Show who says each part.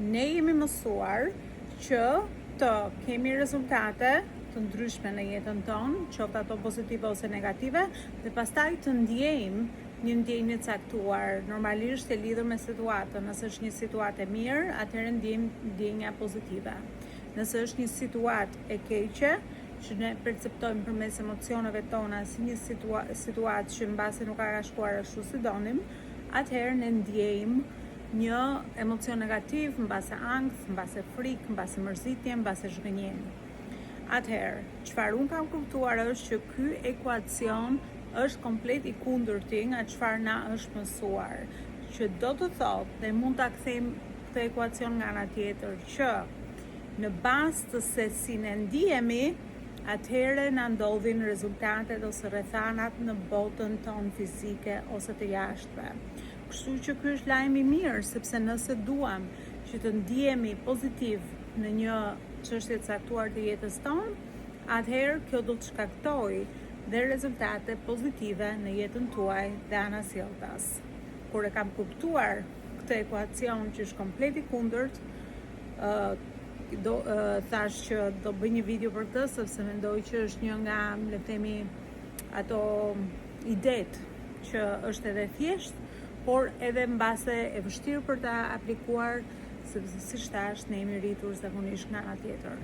Speaker 1: ne jemi mësuar që të kemi rezultate të ndryshme në jetën tonë, qoftë ato pozitive ose negative, dhe pastaj të ndjejmë një ndjenjë të caktuar, normalisht e lidhur me situatën. Nëse është një situatë e mirë, atëherë ndjejmë ndjenja pozitive. Nëse është një situatë e keqe, që ne perceptojmë përmes emocioneve tona si një situatë që mbase nuk ka shkuar ashtu si donim, atëherë ne ndjejmë një emocion negativ, mbase ankth, mbase frikë, mbase mërzitje, mbase zhgënjim. Atëherë, çfarë unë kam kuptuar është që ky ekuacion është komplet i kundërti nga çfarë na është mësuar, që do të thotë dhe mund ta kthejmë këtë ekuacion nga ana tjetër që në bazë të se si ne ndihemi, atëherë na ndodhin rezultatet ose rrethanat në botën tonë fizike ose të jashtme. Kështu që ky është lajm i mirë, sepse nëse duam që të ndihemi pozitiv në një çështje të caktuar të jetës tonë, atëherë kjo do të shkaktojë dhe rezultate pozitive në jetën tuaj dhe anasjelltas. Kur e kam kuptuar këtë ekuacion që është komplet i kundërt, thash që do bëj një video për këtë, sepse mendoj që është një nga, le të themi, ato idet që është edhe thjesht, por edhe mbase e vështirë për ta aplikuar, sepse siç thash, ne jemi rritur zakonisht nga ana tjetër.